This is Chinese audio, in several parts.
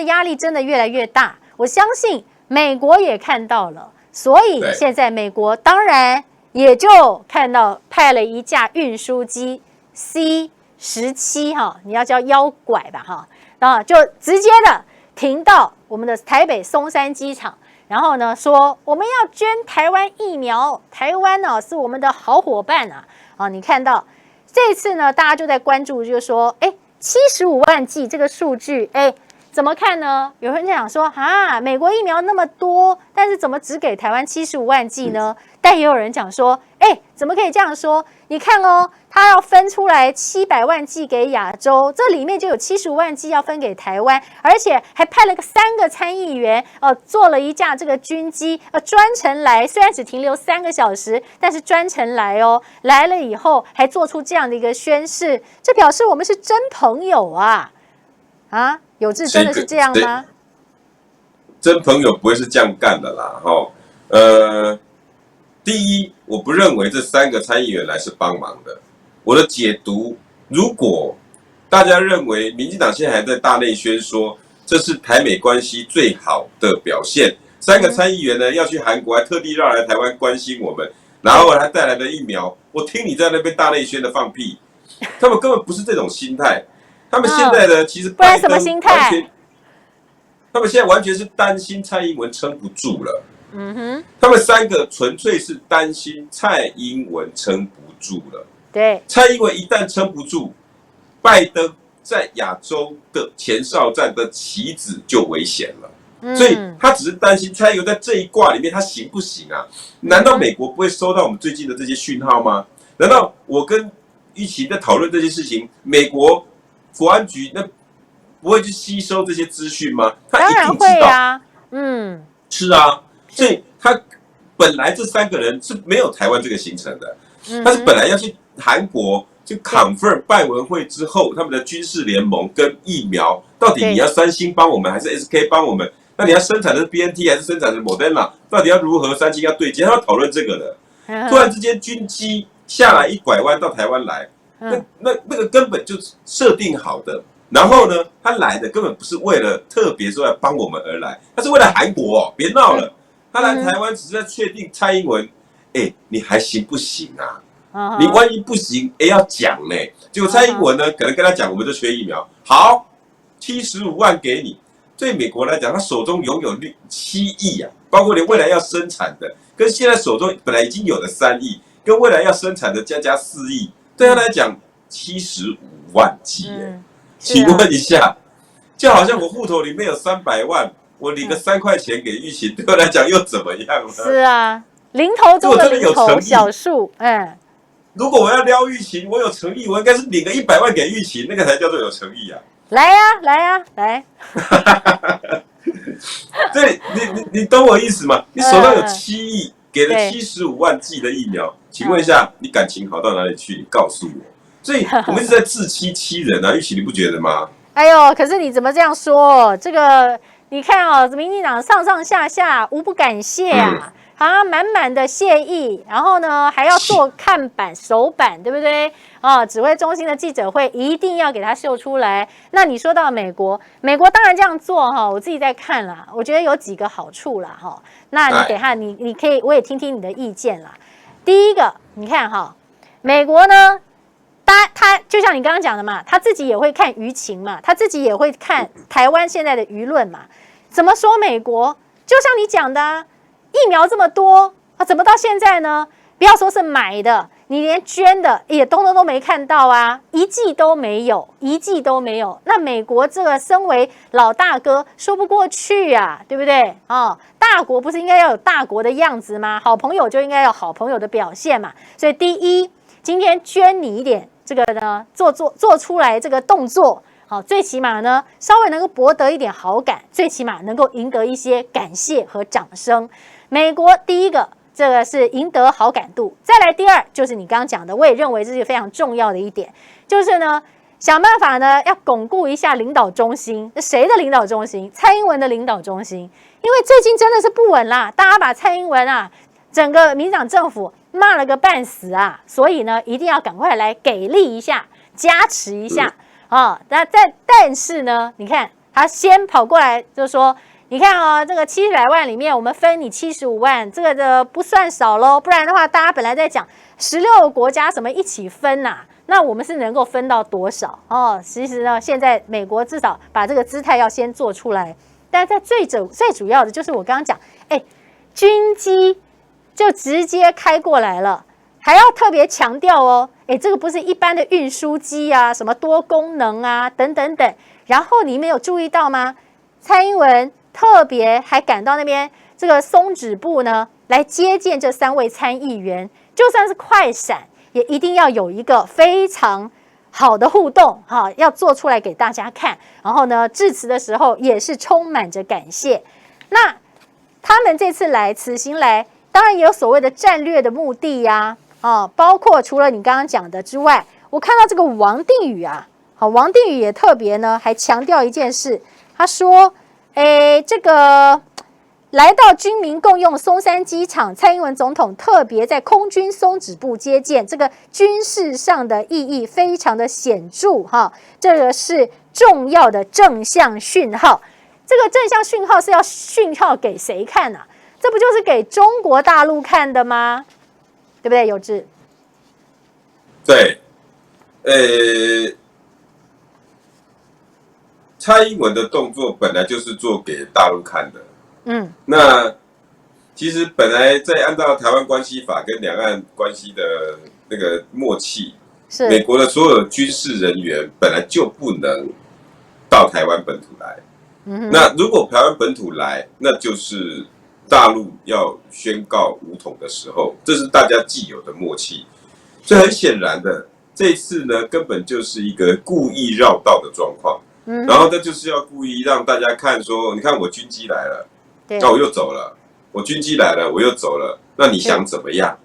的压力真的越来越大，我相信美国也看到了，所以现在美国当然也就看到派了一架运输机 C-17哈，你要叫妖拐吧哈，然后就直接的停到我们的台北松山机场，然后呢说我们要捐台湾疫苗，台湾呢是我们的好伙伴啊！啊，你看到这次呢，大家就在关注，就是说，哎，75万剂这个数据，哎，怎么看呢？有人讲说，啊，美国疫苗那么多，但是怎么只给台湾75万剂呢？但也有人讲说，哎，怎么可以这样说？你看哦，他要分出来700万剂给亚洲，这里面就有75万剂要分给台湾，而且还派了3个参议员，坐了一架这个军机，专程来，虽然只停留3个小时，但是专程来哦，来了以后还做出这样的一个宣示，这表示我们是真朋友啊！啊，有志真的是这样吗？真朋友不会是这样干的啦，第一，我不认为这3个参议员来是帮忙的。我的解读，如果大家认为民进党现在还在大内宣说这是台美关系最好的表现，3个参议员呢要去韩国，还特地绕来台湾关心我们，然后还带来了疫苗，我听你在那边大内宣的放屁，他们根本不是这种心态。他们现在呢，其实不然什么心态？他们现在完全是担心蔡英文撑不住了。他们3个纯粹是担心蔡英文撑不住了。对，蔡英文一旦撑不住，拜登在亚洲的前哨战的棋子就危险了。所以他只是担心蔡英文在这一卦里面他行不行啊？难道美国不会收到我们最近的这些讯号吗？难道我跟玉琪在讨论这件事情，美国国安局那不会去吸收这些资讯吗？他一定知道。当然会啊，是啊，所以他本来这3个人是没有台湾这个行程的，他是本来要去韩国就 confirm 拜文会之后，他们的军事联盟跟疫苗到底你要3星帮我们还是 SK 帮我们？那你要生产的是 BNT 还是生产的 Moderna？ 到底要如何3星要对接？他要讨论这个的。突然之间军机下来一拐弯到台湾来，那个根本就是设定好的。然后呢，他来的根本不是为了特别说来帮我们而来，他是为了韩国哦，别闹了。他来台湾只是在确定蔡英文，你还行不行啊？你万一不行，要讲呢。结果蔡英文呢，可能跟他讲，我们就缺疫苗，好，75万给你。对美国来讲，他手中拥有7亿啊，包括连未来要生产的，跟现在手中本来已经有的3亿，跟未来要生产的加4亿，对他来讲75万剂请问一下，就好像我户头里面有300万，我领个3块钱给玉琴，对我来讲又怎么样呢？是啊，零头中的零头，小数，如果我要撩玉琴，我有诚意，我应该是领个100万给玉琴，那个才叫做有诚意啊！来呀，来呀，来！对，你懂我意思吗？你手上有7亿，给了75万剂的疫苗，请问一下，你感情好到哪里去？你告诉我。所以我们一直在自欺人啊，玉琪，你不觉得吗？哎呦，可是你怎么这样说？这个你看啊，民进党上上下下无不感谢啊，满满的谢意，然后呢还要做看板手板，对不对？指挥中心的记者会一定要给他秀出来。那你说到美国当然这样做哈，我自己在看啦，我觉得有几个好处啦哈。那你等一下你可以，我也听听你的意见啦。第一个，你看哈，美国呢？他就像你刚刚讲的嘛，他自己也会看舆情嘛，他自己也会看台湾现在的舆论嘛。怎么说美国？就像你讲的，疫苗这么多怎么到现在呢？不要说是买的，你连捐的也都没看到啊，一剂都没有。那美国这个身为老大哥，说不过去啊，对不对？大国不是应该要有大国的样子吗？好朋友就应该有好朋友的表现嘛。所以第一，今天捐你一点。这个呢，做出来这个动作，最起码呢，稍微能够博得一点好感，最起码能够赢得一些感谢和掌声。美国第一个，这个是赢得好感度。再来第二，就是你刚刚讲的，我也认为这是非常重要的一点，就是呢，想办法呢要巩固一下领导中心。谁的领导中心？蔡英文的领导中心。因为最近真的是不稳啦，大家把蔡英文啊，整个民进党政府骂了个半死啊，所以呢，一定要赶快来给力一下，加持一下但是呢，你看他先跑过来就说。你看啊、这个70来万里面，我们分你75万，这个的不算少喽。不然的话，大家本来在讲16个国家怎么一起分呐、那我们是能够分到多少哦？其实呢，现在美国至少把这个姿态要先做出来。但在最主要的就是我刚刚讲，军机就直接开过来了，还要特别强调哦，这个不是一般的运输机啊，什么多功能啊，等等等。然后你们有注意到吗？蔡英文特别还赶到那边这个松指部呢，来接见这3位参议员，就算是快闪，也一定要有一个非常好的互动哈，要做出来给大家看。然后呢，致辞的时候也是充满着感谢。那他们这次来此行来，当然也有所谓的战略的目的呀，包括除了你刚刚讲的之外，我看到这个王定宇啊，王定宇也特别呢，还强调一件事，他说。这个来到军民共用松山机场，蔡英文总统特别在空军松指部接见，这个军事上的意义非常的显著哈，这个是重要的正向讯号。这个正向讯号是要讯号给谁看啊？这不就是给中国大陆看的吗？对不对，有志？对，蔡英文的动作本来就是做给大陆看的，那其实本来在按照台湾关系法跟两岸关系的那个默契，是美国的所有军事人员本来就不能到台湾本土来，那如果台湾本土来，那就是大陆要宣告武统的时候，这是大家既有的默契，所以很显然的，这次呢根本就是一个故意绕道的状况。然后他就是要故意让大家看说，你看我军机来了，那我又走了；我军机来了，我又走了。那你想怎么样？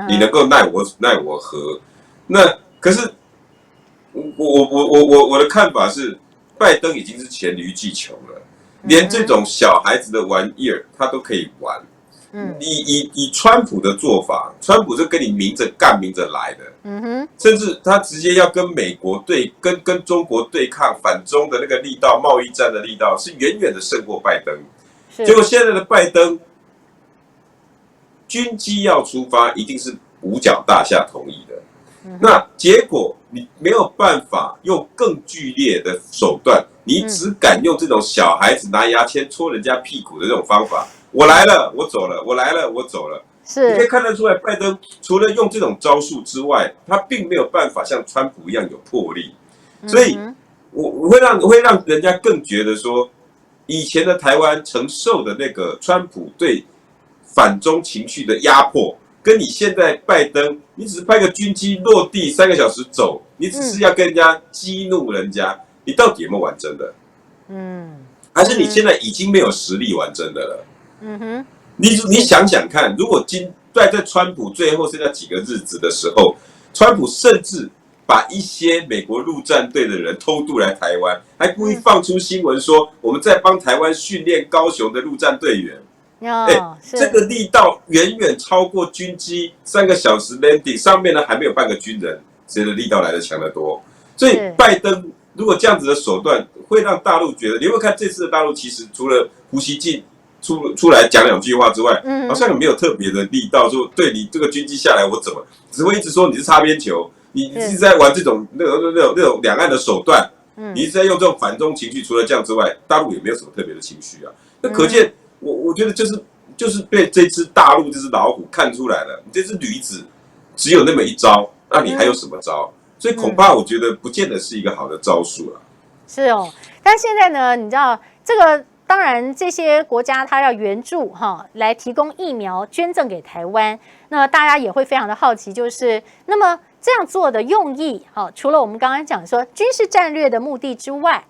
你能够奈我何？那可是我的看法是，拜登已经是黔驴技穷了，连这种小孩子的玩意儿他都可以玩。以川普的做法，川普是跟你明着干明着来的，甚至他直接要跟美国跟中国对抗反中的那个力道，贸易战的力道是远远的胜过拜登。结果现在的拜登，军机要出发，一定是五角大厦同意的。那结果你没有办法用更剧烈的手段，你只敢用这种小孩子拿牙签戳人家屁股的这种方法。我来了，我走了；我来了，我走了。是，你可以看得出来，拜登除了用这种招数之外，他并没有办法像川普一样有魄力。所以，我会让人家更觉得说，以前的台湾承受的那个川普对反中情绪的压迫，跟你现在拜登，你只是派个军机落地3个小时走，你只是要跟人家激怒人家，你到底有没有玩真的？还是你现在已经没有实力玩真的了？你想想看，如果在川普最后剩下几个日子的时候，川普甚至把一些美国陆战队的人偷渡来台湾，还故意放出新闻说我们在帮台湾训练高雄的陆战队员。这个力道远远超过军机3个小时 landing， 上面呢还没有半个军人，谁的力道来得强得多？所以拜登如果这样子的手段，会让大陆觉得，你有没有看这次的大陆，其实除了胡锡进出来讲2句话之外，好像也没有特别的力道说，对你这个军机下来我怎么，只会一直说你是擦边球，你一直在玩这种那种两岸的手段，你一直在用这种反中情绪，除了这样之外，大陆也没有什么特别的情绪啊。那可见，我觉得就是被这只大陆这只老虎看出来了，你这只驴子只有那么一招，那你还有什么招？所以恐怕我觉得不见得是一个好的招数了。是哦，但现在呢，你知道这个。当然，这些国家它要援助来提供疫苗捐赠给台湾，那大家也会非常的好奇，就是那么这样做的用意，除了我们刚刚讲说军事战略的目的之外，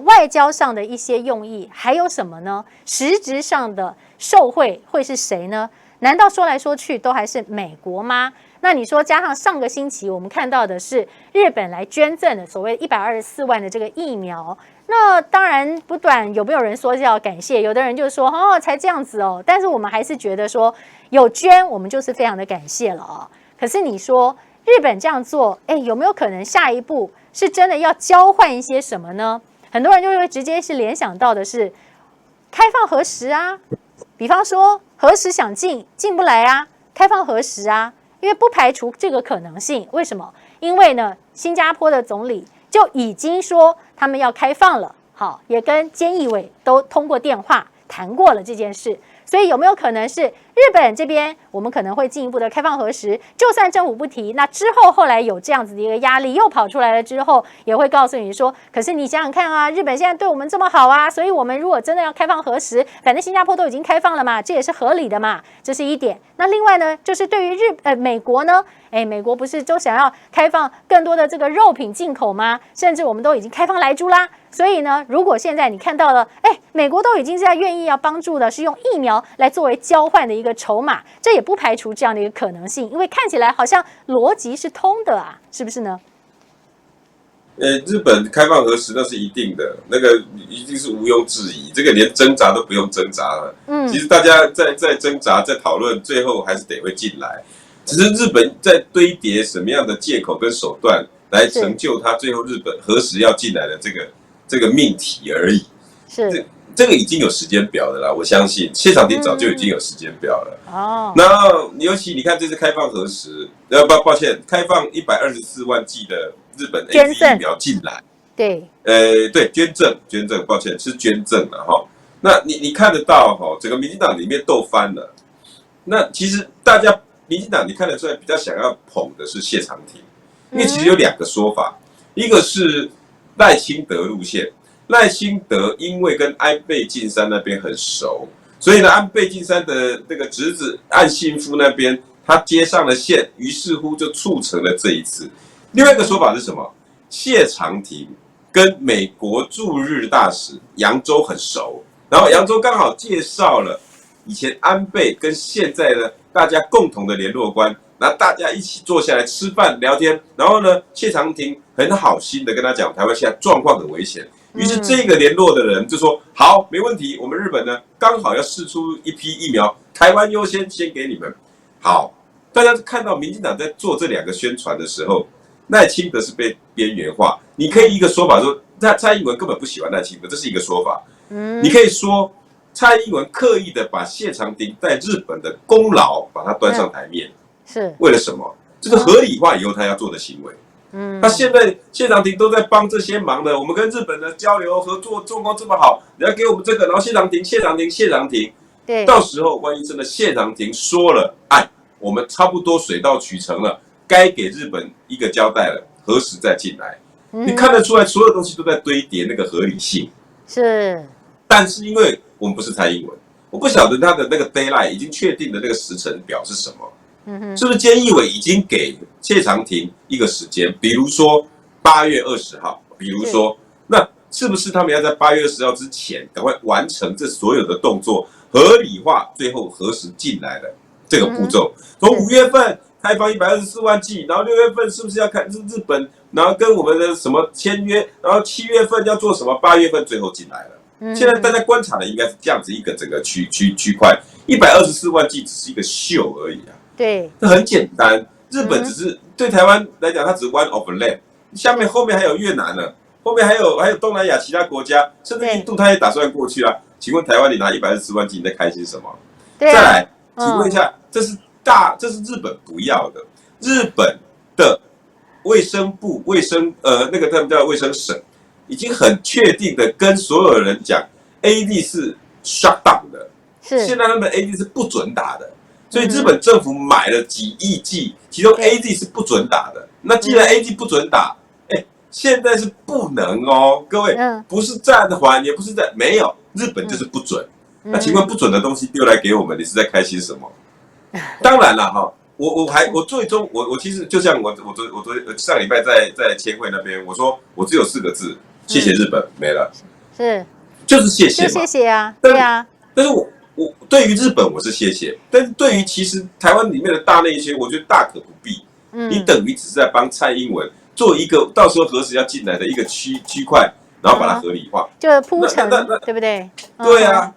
外交上的一些用意还有什么呢？实质上的受惠会是谁呢？难道说来说去都还是美国吗？那你说加上上个星期我们看到的是日本来捐赠的所谓124万的这个疫苗，那当然不管有没有人说要感谢，有的人就说才这样子哦，但是我们还是觉得说有捐我们就是非常的感谢了哦。可是你说日本这样做，有没有可能下一步是真的要交换一些什么呢？很多人就会直接是联想到的是开放核食啊，比方说核食想进不来啊，开放核食啊，因为不排除这个可能性。为什么？因为呢，新加坡的总理就已经说他们要开放了，好，也跟菅义伟都通过电话谈过了这件事。所以有没有可能是日本这边我们可能会进一步的开放核食？就算政府不提，那之后来有这样子的一个压力又跑出来了之后，也会告诉你说，可是你想想看啊，日本现在对我们这么好啊，所以我们如果真的要开放核食，反正新加坡都已经开放了嘛，这也是合理的嘛，这是一点。那另外呢，就是对于美国呢，美国不是都想要开放更多的这个肉品进口吗？甚至我们都已经开放来猪啦。所以呢，如果现在你看到了，美国都已经是在愿意要帮助的，是用疫苗来作为交换的一个筹码，这也不排除这样的一个可能性，因为看起来好像逻辑是通的啊，是不是呢？日本开放核食那是一定的，那个一定是毋庸置疑，这个连挣扎都不用挣扎了。其实大家在挣扎，在讨论，最后还是得会进来。只是日本在堆叠什么样的借口跟手段来成就他最后日本核食要进来的这个命题而已。是这个已经有时间表的啦，我相信谢长廷早就已经有时间表了。哦，然后尤其你看这次开放核食，抱歉，开放124万剂的日本 AZ 疫苗进来。对，对，捐赠，抱歉，是捐赠了哈。那你看得到哈，整个民进党里面斗翻了。那其实大家民进党你看得出来比较想要捧的是谢长廷，因为其实有两个说法，一个是赖清德路线。赖清德因为跟安倍晋三那边很熟，所以呢，安倍晋三的那个侄子岸信夫那边他接上了线，于是乎就促成了这一次。另外一个说法是什么？谢长廷跟美国驻日大使杨州很熟，然后杨州刚好介绍了以前安倍跟现在呢大家共同的联络官，那大家一起坐下来吃饭聊天，然后呢，谢长廷很好心的跟他讲，台湾现在状况很危险。于是这个联络的人就说：“好，没问题，我们日本呢刚好要释出一批疫苗，台湾优先，先给你们。”好，大家看到民进党在做这两个宣传的时候，赖清德是被边缘化。你可以一个说法说，蔡英文根本不喜欢赖清德，这是一个说法。你可以说蔡英文刻意的把谢长廷在日本的功劳把它端上台面，是为了什么？这是合理化以后他要做的行为。他现在谢长廷都在帮这些忙的，我们跟日本的交流合作状况这么好，你要给我们这个，然后谢长廷，对，到时候万一真的谢长廷说了，我们差不多水到渠成了，该给日本一个交代了，何时再进来？你看得出来，所有东西都在堆叠那个合理性。是，但是因为我们不是蔡英文，我不晓得他的那个 deadline 已经确定的那个时程表是什么。是不是菅义伟已经给谢长廷一个时间，比如说8月20号，比如说，那是不是他们要在8月20号之前赶快完成这所有的动作，合理化最后何时进来的这个步骤？从5月份开放124万剂，然后6月份是不是要看日本，然后跟我们的什么签约，然后7月份要做什么，8月份最后进来了。现在大家观察的应该是这样子一个整个区块，124万剂只是一个秀而已啊。对，这很简单。日本只是对台湾来讲，它只是 one of land， 后面还有越南呢，后面还有东南亚其他国家，甚至印度，它也打算过去啊。请问台湾你拿124万剂，你在开心什么？再来，请问一下，这是日本不要的，日本的卫生部那个他们叫卫生省，已经很确定的跟所有人讲 ，AD 是 shut down 的，现在他们 AD 是不准打的。所以日本政府买了几亿剂，其中 AZ 是不准打的。那既然 AZ 不准打，现在是不能哦，各位，不是暂缓，也不是没有，日本就是不准。那请问不准的东西丢来给我们，你是在开心什么？当然了哈，我最终我其实就像我上礼拜在千惠那边，我说我只有4个字，谢谢日本，没了，是就是谢谢嘛，谢谢啊，对啊，但是我对于日本我是谢谢，但是对于其实台湾里面的大内宣，我觉得大可不必。你等于只是在帮蔡英文做一个到时候何时要进来的一个区块，然后把它合理化，就是铺陈，对不对？对啊，